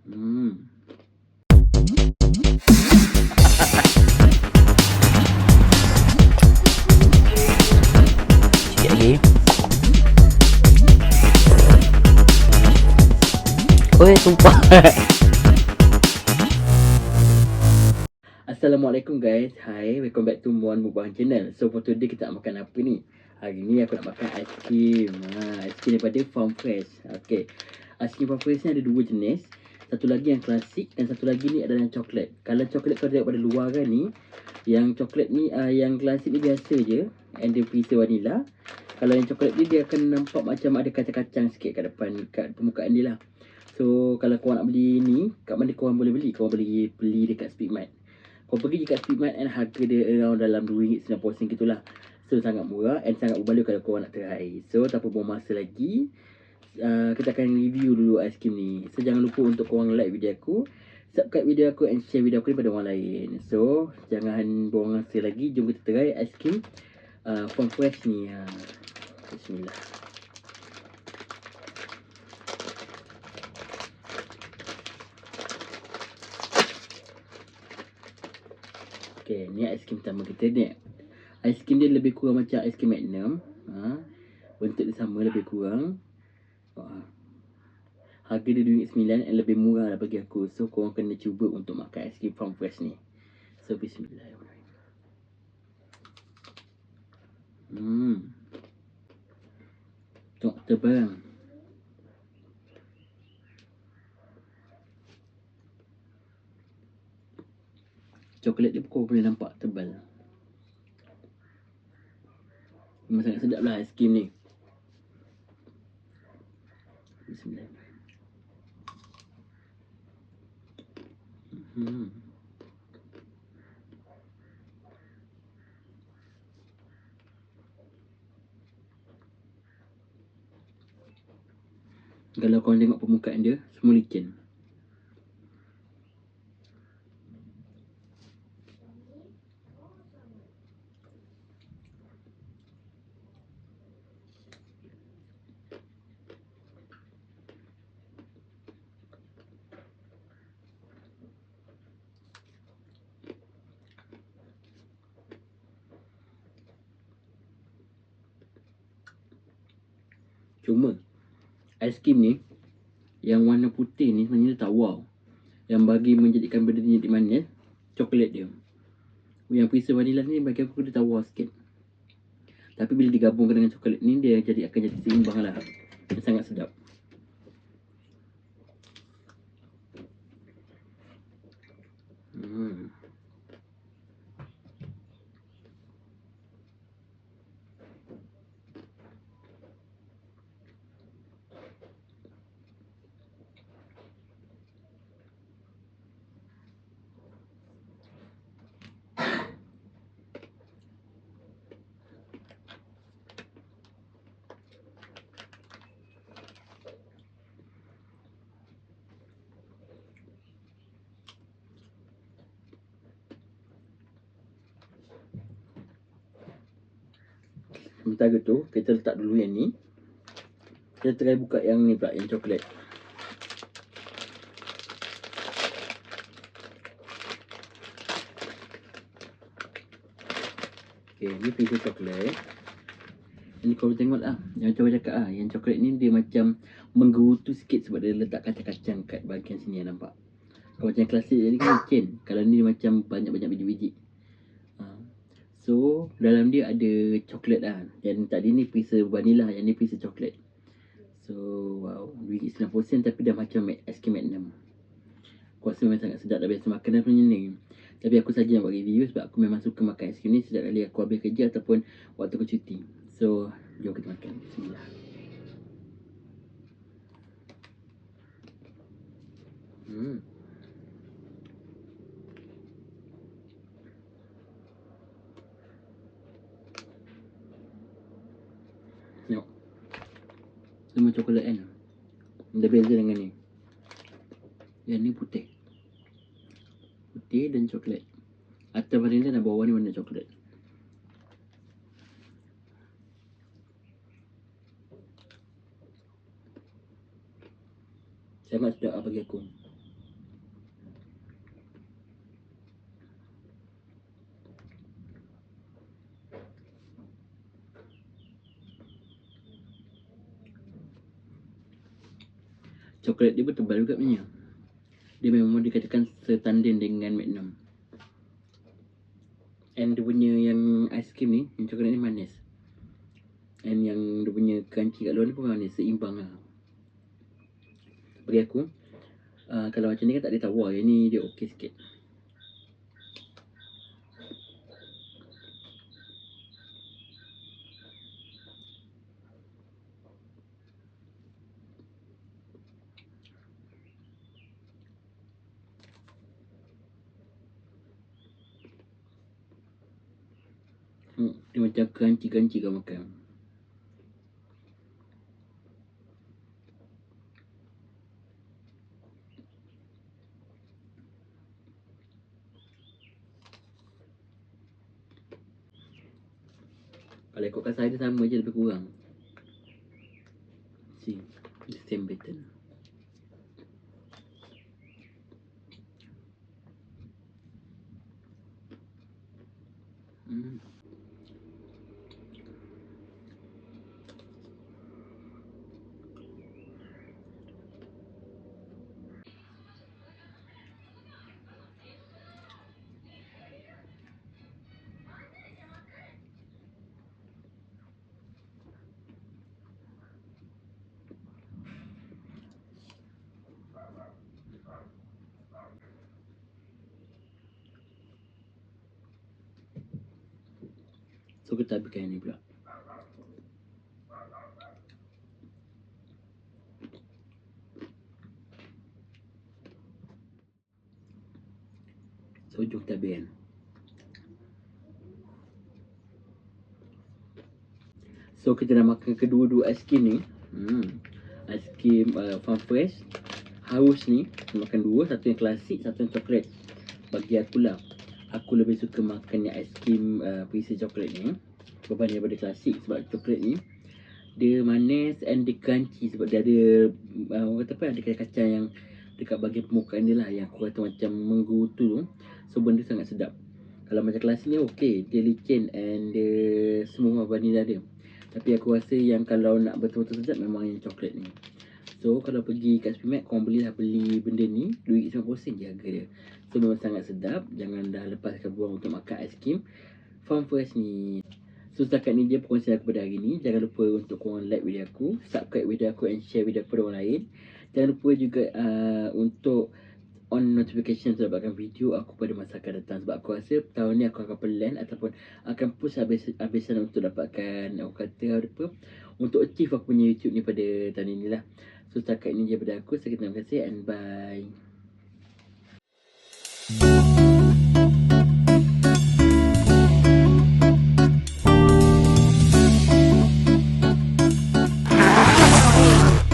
Hmm. Sikit lagi. Oi, sumpah. Assalamualaikum guys. Hi, welcome back to Muan Mukbang channel. So for today kita nak makan apa ni? Hari ni aku nak makan aiskrim. Aiskrim daripada Farm Fresh. Okey. Aiskrim Farm Fresh ni ada dua jenis. Satu lagi yang klasik dan satu lagi ni adalah yang coklat. Kalau coklat kau tengok pada luar kan ni, yang coklat ni yang klasik ni biasa je, and dia pisa vanilla. Kalau yang coklat ni dia akan nampak macam ada kacang-kacang sikit kat depan, kat permukaan dia lah. So kalau korang nak beli ni, kat mana korang boleh beli? Korang boleh beli dekat Speedmart. Kau pergi dekat Speedmart and harga dia around dalam RM2.90 gitulah. So sangat murah and sangat berbaloi kalau korang nak try. So tanpa buang masa lagi, kita akan review dulu aiskrim ni. So jangan lupa untuk korang like video aku, subscribe video aku and share video aku kepada orang lain. So jangan buang masa lagi, jom kita try aiskrim Farm Fresh ni. Bismillah. Okay, ni aiskrim pertama kita ni. Aiskrim dia lebih kurang macam aiskrim Magnum. Bentuk dia sama lebih kurang. Harga dia RM2.9 and lebih murah lah bagi aku. So korang kena cuba untuk makan aiskrim Farm Fresh ni. So bismillahirrahmanirrahim. Tengok tebal. Coklat dia kau boleh nampak tebal. Memang sangat sedap lah aiskrim ni. Bismillahirrahmanirrahim. Kalau korang tengok permukaan dia, semua licin. Cuma aiskrim ni yang warna putih ni sebenarnya tak wow. Yang bagi menjadikan benda ni manis, coklat dia. Yang pisa vanilla ni bagi aku dia tawar sikit. Tapi bila digabungkan dengan coklat ni, dia akan jadi seimbang lah. Dia sangat sedap. Sementara tu, kita letak dulu yang ni. Kita try buka yang ni pula, yang coklat. Okay, ni pisa coklat. Ini kau tengok lah, yang macam cakap lah, yang coklat ni dia macam menggerutu sikit sebab dia letak kacang-kacang kat bahagian sini, nampak? Kalau macam yang klasik ni kan licin. Kalau ni macam banyak-banyak biji-biji. So dalam dia ada coklat lah. Yang tadi ni pisa vanilla, yang ni pisa coklat. So wow, RM90 tapi dah macam aiskrim Magnum. Aku rasa memang sangat sedap, dah biasa makan dah punya ni. Tapi aku saja nak buat review sebab aku memang suka makan aiskrim ni setiap kali aku habis kerja ataupun waktu aku cuti. So jom kita makan. Bismillah. Tengok, semua coklat kan. Dia beza dengan ni. Yang ni putih. Putih dan coklat. Atas vanilla dan bawah ni warna coklat. Sangat sedap bagi aku. Coklat dia pun tebal juga punya. Dia memang dikatakan setanding dengan Magnum. And dia punya yang aiskrim ni, yang coklat ni manis. And yang dia punya crunchy kat luar ni pun manis, seimbang lah. Bagi aku, kalau macam ni kan tak ada tawar, yang ni dia okey sikit. Dia macam crunchy kau makan. Kalau ikutkan saya sama je, lebih kurang. See, the same pattern. So kita habiskan ni pula. So jom kita habiskan. So kita dah makan kedua-dua aiskrim ni. Aiskrim Farm Fresh. Haus ni kita makan dua, satu yang klasik, satu yang coklat. Bagi aku lah, aku lebih suka makan yang aiskrim perisa coklat ni berbanding daripada klasik. Sebab coklat ni dia manis and dia crunchy. Sebab dia ada orang kata apa, ada kacang yang dekat bahagian permukaan dia lah, yang aku kata macam menggerutu tu. So benda sangat sedap. Kalau macam klasik ni okey, dia licin and dia semua vanilla dia. Tapi aku rasa yang kalau nak betul-betul sedap memang yang coklat ni. So kalau pergi kat Speedmart, korang beli benda ni, RM2.50 je harga dia. So memang sangat sedap. Jangan dah lepaskan buang untuk makan aiskrim Farm Fresh ni. So setakat ni je perkongsian aku pada hari ni. Jangan lupa untuk korang like video aku, subscribe video aku and share video aku pada orang lain. Jangan lupa juga untuk on notification untuk dapatkan video aku pada masa akan datang. Sebab aku rasa tahun ni aku akan plan ataupun akan push habisan untuk dapatkan, aku kata apa, untuk achieve aku punya YouTube ni pada tahun ni lah. So setakat ni je pada aku. Terima kasih and bye.